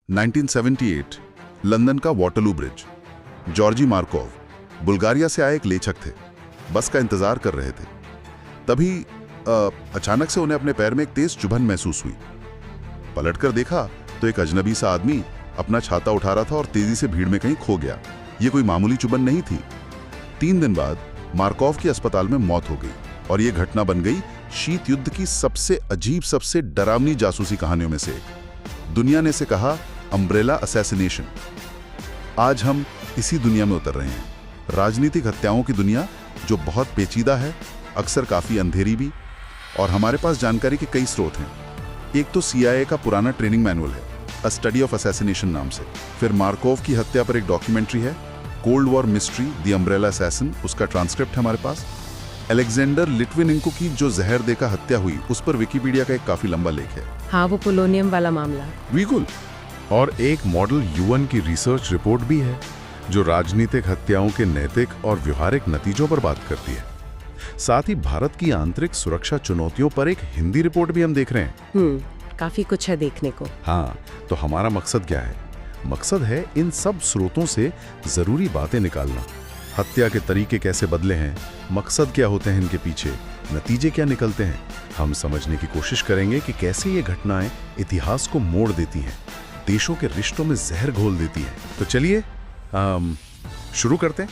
1978 London का Waterloo bridge. Georgi Markov Bulgaria से आए एक लेखक थे, बस का इंतजार कर रहे थे। तभी अचानक से उन्हें अपने पैर में एक तेज चुभन महसूस हुई। पलटकर देखा तो एक अजनबी सा आदमी अपना छाता उठा रहा था और तेजी से भीड़ में कहीं खो गया। ये कोई मामूली चुभन नहीं थी। 3 दिन बाद मार्कोव की अस्पताल में मौत हो गई और ये घटना बन गई शीत युद्ध की सबसे अजीब, सबसे डरावनी जासूसी कहानियों में से एक। दुनिया ने इसे कहा अम्ब्रेला असैसिनेशन। आज हम इसी दुनिया में उतर रहे हैं, राजनीतिक हत्याओं की दुनिया, जो बहुत पेचीदा है, अक्सर काफी अंधेरी भी। और हमारे पास जानकारी के कई स्रोत हैं। एक तो CIA का पुराना ट्रेनिंग मैनुअल है, अ स्टडी ऑफ असैसिनेशन नाम से। फिर मार्कोव की हत्या पर एक डॉक्यूमेंट्री है, cold war mystery the umbrella assassin, उसका ट्रांसक्रिप्ट है हमारे पास। अलेक्जेंडर लिट्विनेंको की जो जहर देकर हत्या हुई, उस पर विकिपीडिया का एक काफी लंबा लेख है। हाँ, वो पोलोनियम वाला मामला। बिल्कुल। और एक मॉडल UN की रिसर्च रिपोर्ट भी है, जो राजनीतिक हत्याओं के नैतिक और व्यवहारिक नतीजों पर बात करती है। साथ ही भारत की आंतरिक सुरक्षा चुनौतियों पर एक हिंदी रिपोर्ट भी हम देख रहे हैं। काफी कुछ है देखने को। हाँ, तो हमारा मकसद क्या है? मकसद है इन सब स्रोतों से जरूरी बातें निकालना। हत्या के तरीके कैसे बदले हैं, मकसद क्या होते हैं इनके पीछे, नतीजे क्या निकलते हैं। हम समझने की कोशिश करेंगे कि कैसे ये घटनाएं इतिहास को मोड़ देती हैं, देशों के रिश्तों में जहर घोल देती हैं। तो चलिए शुरू करते हैं।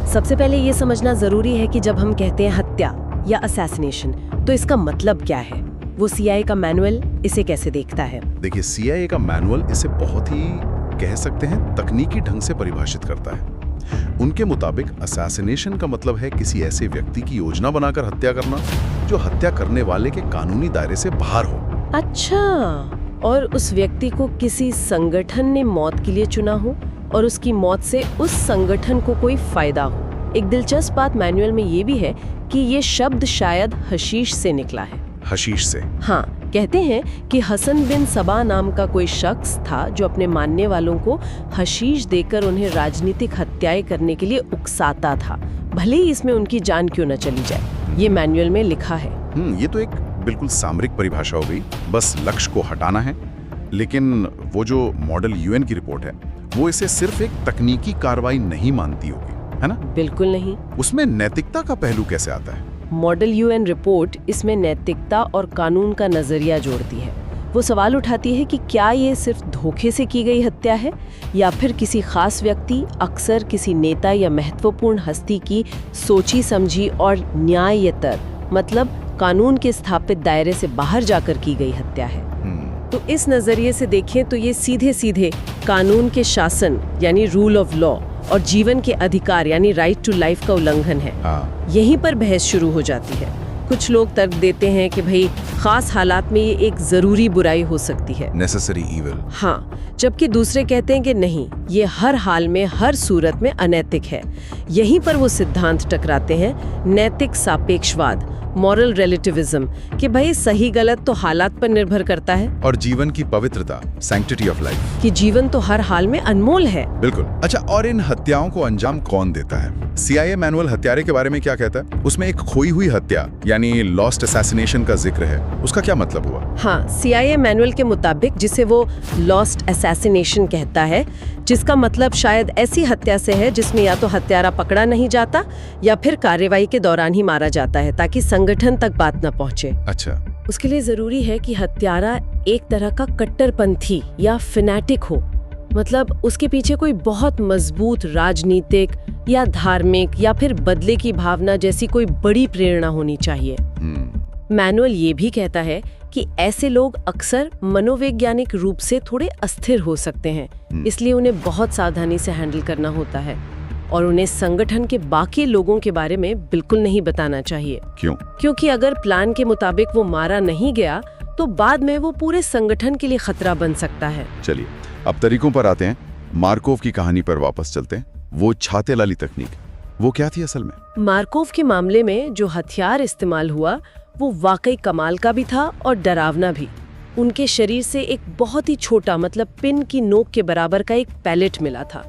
सबसे पहले ये समझना जरूरी है कि जब हम कहते हैं हत्या या असैसिनेशन, तो इसका मतलब क्या है। वो CIA का मैनुअल इसे कैसे देखता है? देखिए, CIA का मैनुअल इसे बहुत ही, कह सकते हैं, तकनीकी ढंग से परिभाषित करता है। उनके मुताबिक असैसिनेशन का मतलब है किसी ऐसे व्यक्ति की योजना बनाकर हत्या करना जो हत्या करने वाले के कानूनी दायरे से बाहर हो। अच्छा, और उस व्यक्ति को किसी संगठन ने मौत के लिए चुना हो और उसकी मौत से उस संगठन को कोई फायदा हो। एक दिलचस्प बात मैनुअल में ये भी है कि ये शब्द शायद हशीश से निकला है। हशीश से? हाँ, कहते हैं कि हसन बिन सबा नाम का कोई शख्स था जो अपने मानने वालों को हशीश देकर उन्हें राजनीतिक हत्याएं करने के लिए उकसाता था, भले ही इसमें उनकी जान क्यों न चली जाए। ये मैनुअल में लिखा है। ये तो एक बिल्कुल सामरिक परिभाषा हो गई, बस लक्ष्य को हटाना है। लेकिन वो जो मॉडल UN की रिपोर्ट है, वो इसे सिर्फ एक तकनीकी कार्रवाई नहीं मानती होगी, है ना? बिल्कुल नहीं। उसमें नैतिकता का पहलू कैसे आता है? मॉडल UN रिपोर्ट इसमें नैतिकता और कानून का नजरिया जोड़ती है। वो सवाल उठाती है कि क्या ये सिर्फ धोखे से की गई हत्या है या फिर किसी खास व्यक्ति, अक्सर किसी नेता या महत्वपूर्ण हस्ती की सोची समझी और न्यायतर, मतलब कानून के स्थापित दायरे से बाहर जाकर की गई हत्या है। तो इस नजरिए से देखें तो ये सीधे सीधे कानून के शासन यानी रूल ऑफ लॉ और जीवन के अधिकार यानी राइट टू लाइफ का उल्लंघन है। यहीं पर बहस शुरू हो जाती है। कुछ लोग तर्क देते हैं कि भाई खास हालात में ये एक जरूरी बुराई हो सकती है, नेसेसरी इविल। हाँ, जबकि दूसरे कहते हैं कि नहीं, ये हर हाल में, हर सूरत में अनैतिक है। यहीं पर वो सिद्धांत टकराते हैं, नैतिक सापेक्षवाद, मॉरल रिलेटिविज्म, कि भाई सही गलत तो हालात पर निर्भर करता है, और जीवन की पवित्रता, सैंक्टिटी ऑफ लाइफ, कि जीवन तो हर हाल में अनमोल है। बिल्कुल। अच्छा, और इन हत्याओं को अंजाम कौन देता है? CIA मैनुअल हत्यारे के बारे में क्या कहता है? उसमें एक खोई हुई हत्या यानी लॉस्ट असैसिनेशन का जिक्र है। उसका क्या मतलब हुआ? हाँ, CIA मैनुअल के मुताबिक जिसे वो लॉस्ट असैसिनेशन कहता है, जिसका मतलब शायद ऐसी हत्या से है जिसमें या तो हत्यारा पकड़ा नहीं जाता या फिर कार्यवाही के दौरान ही मारा जाता है ताकि संगठन तक बात न पहुंचे। अच्छा। उसके लिए जरूरी है कि हत्यारा एक तरह का कट्टरपंथी या फिनेटिक हो, मतलब उसके पीछे कोई बहुत मजबूत राजनीतिक या धार्मिक या फिर बदले की भावना जैसी कोई बड़ी प्रेरणा होनी चाहिए। मैनुअल ये भी कहता है कि ऐसे लोग अक्सर मनोवैज्ञानिक रूप से थोड़े अस्थिर हो सकते हैं, इसलिए उन्हें बहुत सावधानी से हैंडल करना होता है और उन्हें संगठन के बाकी लोगों के बारे में बिल्कुल नहीं बताना चाहिए। क्यों? क्योंकि अगर प्लान के मुताबिक वो मारा नहीं गया तो बाद में वो पूरे संगठन के लिए खतरा बन सकता है। चलिए अब तरीकों पर आते हैं। मार्कोव की कहानी पर वापस चलते हैं। वो छाते वाली तकनीक, वो क्या थी असल में? मार्कोव के मामले में जो हथियार इस्तेमाल हुआ वो वाकई कमाल का भी था और डरावना भी। उनके शरीर से एक बहुत ही छोटा, मतलब पिन की नोक के बराबर का एक पैलेट मिला था।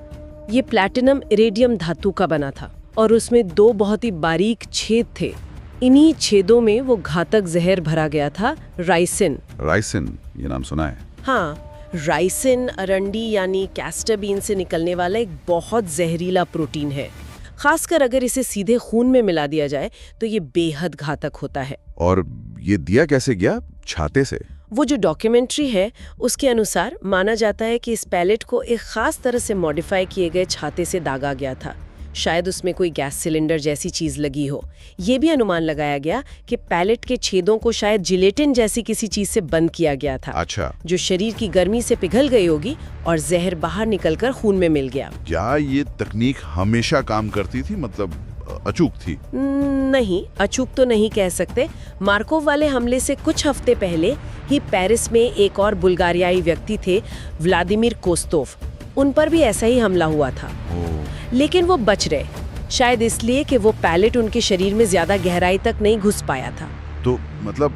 ये प्लैटिनम इरेडियम धातु का बना था और उसमें 2 बहुत ही बारीक छेद थे। इन्हीं छेदों में वो घातक जहर भरा गया था, राइसिन। राइसिन, ये नाम सुना है। हाँ, राइसिन अरंडी यानी कैस्टर बीन से निकलने वाला एक बहुत जहरीला प्रोटीन है। खासकर अगर इसे सीधे खून में मिला दिया जाए तो ये बेहद घातक होता है। और ये दिया कैसे गया? छाते से? वो जो डॉक्यूमेंट्री है उसके अनुसार माना जाता है कि इस पैलेट को एक खास तरह से मॉडिफाई किए गए छाते से दागा गया था। शायद उसमें कोई गैस सिलेंडर जैसी चीज लगी हो। ये भी अनुमान लगाया गया कि पैलेट के छेदों को शायद जिलेटिन जैसी किसी चीज से बंद किया गया था। अच्छा। जो शरीर की गर्मी से पिघल गई होगी और जहर बाहर निकलकर खून में मिल गया। क्या ये तकनीक हमेशा काम करती थी, मतलब अचूक थी? नहीं, अचूक तो नहीं कह सकते। मार्कोव वाले हमले से कुछ हफ्ते पहले ही पेरिस में एक और बुल्गारियाई व्यक्ति थे, व्लादिमीर कोस्तोव। उन पर भी ऐसा ही हमला हुआ था, लेकिन वो बच रहे, शायद इसलिए कि वो पैलेट उनके शरीर में ज्यादा गहराई तक नहीं घुस पाया था। तो मतलब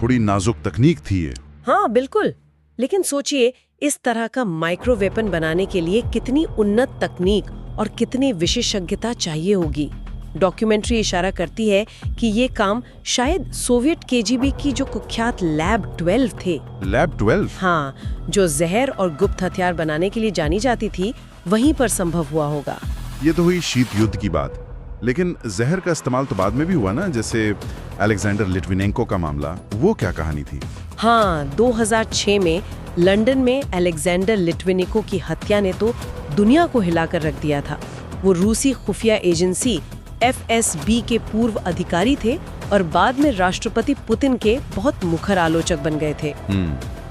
थोड़ी नाजुक तकनीक थी ये। हाँ बिल्कुल, लेकिन सोचिए इस तरह का माइक्रो वेपन बनाने के लिए कितनी उन्नत तकनीक और कितनी विशेषज्ञता चाहिए होगी। डॉक्यूमेंट्री इशारा करती है कि ये काम शायद सोवियत केजीबी की जो कुख्यात लैब 12 थे। लैब 12? हाँ, जो जहर और गुप्त हथियार बनाने के लिए जानी जाती थी, वहीं पर संभव हुआ होगा। ये तो हुई शीत युद्ध की बात, लेकिन जहर का इस्तेमाल तो बाद में भी हुआ ना, जैसे अलेक्जेंडर लिट्विनेंको का मामला। वो क्या कहानी थी? हाँ, 2006 में लंदन में अलेक्जेंडर लिट्विनेंको की हत्या ने तो दुनिया को हिलाकर रख दिया था। वो रूसी खुफिया एजेंसी FSB के पूर्व अधिकारी थे और बाद में राष्ट्रपति पुतिन के बहुत मुखर आलोचक बन गए थे।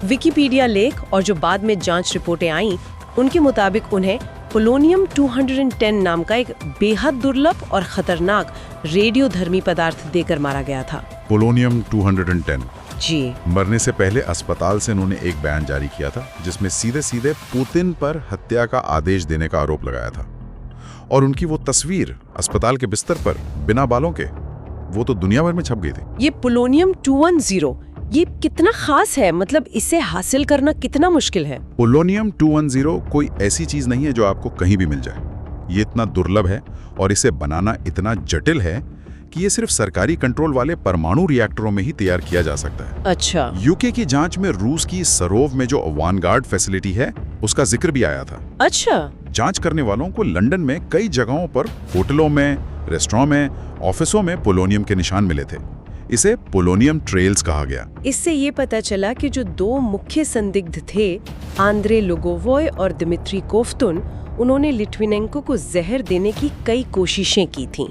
विकिपीडिया लेख और जो बाद में जांच रिपोर्टें आईं, उनके मुताबिक उन्हें पोलोनियम 210 नाम का एक बेहद दुर्लभ और खतरनाक रेडियोधर्मी पदार्थ देकर मारा गया था। पोलोनियम 210? जी। मरने से पहले अस्पताल से उन्होंने एक बयान जारी किया था जिसमें सीधे सीधे पुतिन पर हत्या का आदेश देने का आरोप लगाया था। और उनकी वो तस्वीर अस्पताल के बिस्तर पर बिना बालों के, वो तो दुनिया भर में छप गई थी। ये पोलोनियम 210 ये कितना खास है, मतलब इसे हासिल करना कितना मुश्किल है? पोलोनियम 210 कोई ऐसी चीज नहीं है जो आपको कहीं भी मिल जाए। ये इतना दुर्लभ है और इसे बनाना इतना जटिल है कि ये सिर्फ सरकारी कंट्रोल वाले परमाणु रिएक्टरों में ही तैयार किया जा सकता है। अच्छा। यूके की जांच में रूस की सरोव में जो वानगार्ड फैसिलिटी है उसका जिक्र भी आया था। अच्छा। जांच करने वालों को लंदन में कई जगहों पर होटलों में, रेस्टोरेंट में, ऑफिसों में पोलोनियम के निशान मिले थे। इसे पोलोनियम ट्रेल्स कहा गया। इससे ये पता चला कि जो 2 मुख्य संदिग्ध थे, आंद्रे लोगोवोय और दिमित्री कोफ्तुन, उन्होंने लिट्विनेंको को जहर देने की कई कोशिशें की थीं।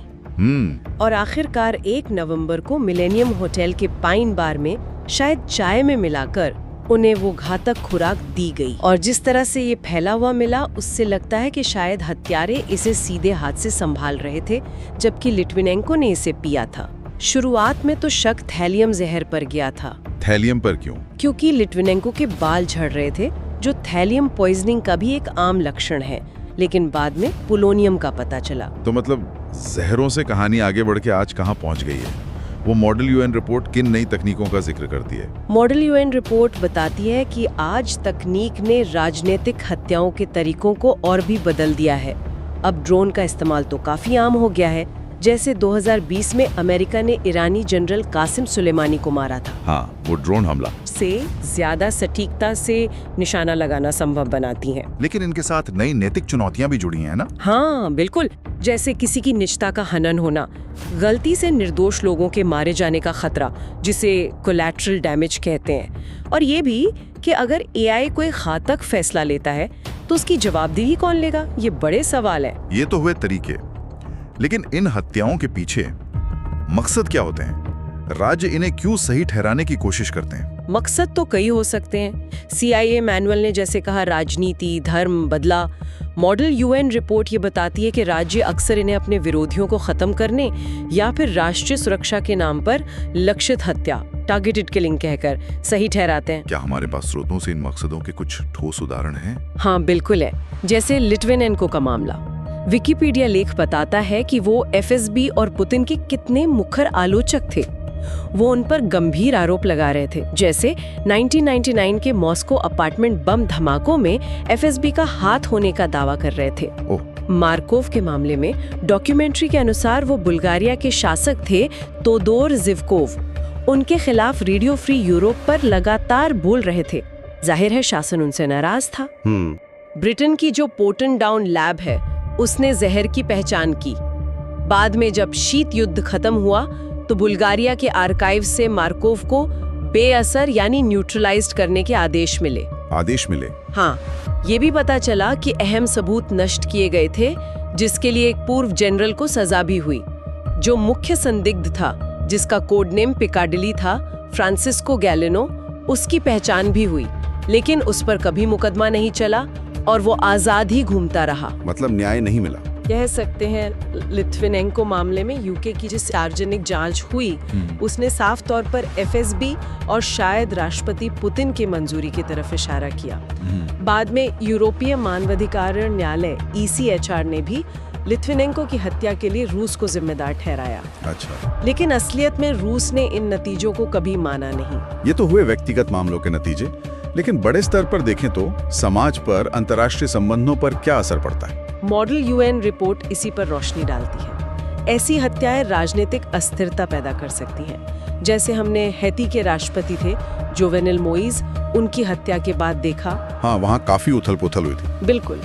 और आखिरकार 1 नवंबर को मिलेनियम होटल के पाइन बार में शायद चाय में मिलाकर उन्हें वो घातक खुराक दी गई। और जिस तरह से ये फैला हुआ मिला, उससे लगता है कि शायद हत्यारे इसे सीधे हाथ से संभाल रहे थे, जबकि लिट्विनेंको ने इसे पिया था। शुरुआत में तो शक थैलियम जहर पर गया था। थैलियम पर क्यों? क्योंकि लिट्विनेंको के बाल झड़ रहे थे, जो थैलियम पॉइजनिंग का भी एक आम लक्षण है, लेकिन बाद में पोलोनियम का पता चला। तो मतलब जहरों से कहानी आगे बढ़ के आज कहाँ पहुँच गई है? वो मॉडल यूएन रिपोर्ट किन नई तकनीकों का जिक्र करती है? मॉडल यूएन रिपोर्ट बताती है कि आज तकनीक ने राजनीतिक हत्याओं के तरीकों को और भी बदल दिया है। अब ड्रोन का इस्तेमाल तो काफी आम हो गया है, जैसे 2020 में अमेरिका ने ईरानी जनरल कासिम सुलेमानी को मारा था। हाँ, वो ड्रोन हमला से ज्यादा सटीकता से निशाना लगाना संभव बनाती हैं। लेकिन इनके साथ नई नैतिक चुनौतियां भी जुड़ी हैं ना? हाँ बिल्कुल, जैसे किसी की निजता का हनन होना, गलती से निर्दोष लोगों के मारे जाने का खतरा, जिसे कोलैटरल डैमेज कहते हैं, और ये भी कि अगर एआई कोई घातक फैसला लेता है तो उसकी जवाबदेही कौन लेगा? ये बड़े सवाल है। ये तो हुए तरीके, लेकिन इन हत्याओं के पीछे मकसद क्या होते हैं? राज्य इन्हें क्यों सही ठहराने की कोशिश करते हैं? मकसद तो कई हो सकते हैं। CIA मैनुअल ने जैसे कहा राजनीति, धर्म, बदला। मॉडल यूएन रिपोर्ट ये बताती है कि राज्य अक्सर इन्हें अपने विरोधियों को खत्म करने या फिर राष्ट्रीय सुरक्षा के नाम पर लक्षित हत्या, टारगेटेड किलिंग कहकर सही ठहराते हैं। क्या हमारे पास स्रोतों से इन मकसदों के कुछ ठोस उदाहरण हैं? हाँ बिल्कुल है, जैसे लिट्विनेंको का मामला। विकिपीडिया लेख बताता है कि वो FSB और पुतिन के कितने मुखर आलोचक थे। वो उन पर गंभीर आरोप लगा रहे थे, जैसे 1999 के मॉस्को अपार्टमेंट बम धमाकों में FSB का हाथ होने का दावा कर रहे थे। मार्कोव के मामले में डॉक्यूमेंट्री के अनुसार वो बुल्गारिया के शासक थे तोदोर ज़िवकोव। उनके खिलाफ रेडियो फ्री यूरोप पर लगातार बोल रहे थे। जाहिर है शासन उनसे नाराज था। ब्रिटेन की जो पोर्टन डाउन लैब है उसने जहर की पहचान की। बाद में जब शीत युद्ध खत्म हुआ तो बुल्गारिया के आर्काइव से मार्कोव को बेअसर यानी न्यूट्रलाइज्ड करने के आदेश मिले। हाँ, ये भी पता चला कि अहम सबूत नष्ट किए गए थे, जिसके लिए एक पूर्व जनरल को सजा भी हुई। जो मुख्य संदिग्ध था, जिसका कोड नेम पिकाडिली था, फ्रांसिस्को गैलिनो, उसकी पहचान भी हुई, लेकिन उस पर कभी मुकदमा नहीं चला और वो आजाद ही घूमता रहा। मतलब न्याय नहीं मिला। कह सकते हैं लिथविनेंको मामले में यूके की जो सार्वजनिक जांच हुई उसने साफ तौर पर एफएसबी और शायद राष्ट्रपति पुतिन की मंजूरी की तरफ इशारा किया। बाद में यूरोपीय मानवाधिकार न्यायालय ECHR ने भी लिथविनेंको की हत्या के लिए रूस को जिम्मेदार ठहराया। अच्छा। लेकिन असलियत में रूस ने इन नतीजों को कभी माना नहीं। ये तो हुए व्यक्तिगत मामलों के नतीजे, लेकिन बड़े स्तर पर देखें तो समाज पर, अंतर्राष्ट्रीय संबंधों पर क्या असर पड़ता है? मॉडल UN रिपोर्ट इसी पर रोशनी डालती है। ऐसी हत्याएं राजनीतिक अस्थिरता पैदा कर सकती हैं। जैसे हमने हैती के राष्ट्रपति थे जोवेनेल मोइज, उनकी हत्या के बाद देखा। हाँ, वहाँ काफी उथल-पुथल हुई थी। बिल्कुल,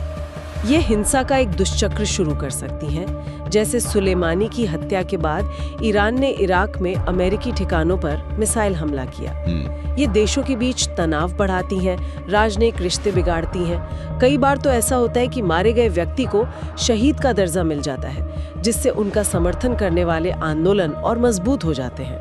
ये हिंसा का एक दुष्चक्र शुरू कर सकती हैं। जैसे सुलेमानी की हत्या के बाद ईरान ने इराक में अमेरिकी ठिकानों पर मिसाइल हमला किया। ये देशों के बीच तनाव बढ़ाती हैं, राजनयिक रिश्ते बिगाड़ती हैं। कई बार तो ऐसा होता है कि मारे गए व्यक्ति को शहीद का दर्जा मिल जाता है, जिससे उनका समर्थन करने वाले आंदोलन और मजबूत हो जाते हैं।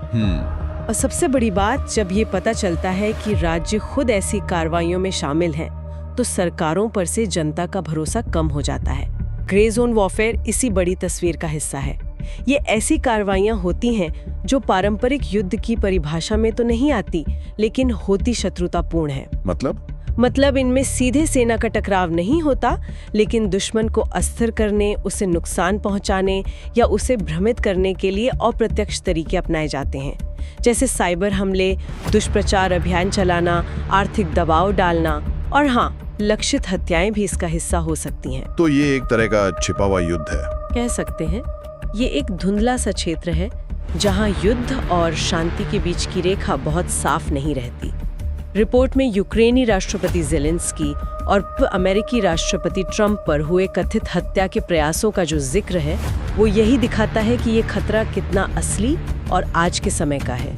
और सबसे बड़ी बात, जब ये पता चलता है कि राज्य खुद ऐसी कार्रवाइयों में शामिल हैं, तो सरकारों पर से जनता का भरोसा कम हो जाता है। ग्रे जोन वॉरफेयर इसी बड़ी तस्वीर का हिस्सा है। ये ऐसी कार्रवाइयां होती हैं जो पारंपरिक युद्ध की परिभाषा में तो नहीं आती, लेकिन होती शत्रुतापूर्ण है। मतलब इनमें सीधे सेना का टकराव नहीं होता, लेकिन दुश्मन को अस्थिर करने, उसे नुकसान पहुंचाने या उसे भ्रमित करने के लिए अप्रत्यक्ष तरीके अपनाए जाते हैं। जैसे साइबर हमले, दुष्प्रचार अभियान चलाना, आर्थिक दबाव डालना और हाँ, लक्षित हत्याएं भी इसका हिस्सा हो सकती हैं। तो ये एक तरह का छिपा हुआ युद्ध है, कह सकते हैं। ये एक धुंधला सा क्षेत्र है जहां युद्ध और शांति के बीच की रेखा बहुत साफ नहीं रहती। रिपोर्ट में यूक्रेनी राष्ट्रपति ज़ेलेंस्की और अमेरिकी राष्ट्रपति ट्रंप पर हुए कथित हत्या के प्रयासों का जो जिक्र है, वो यही दिखाता है कि ये खतरा कितना असली और आज के समय का है।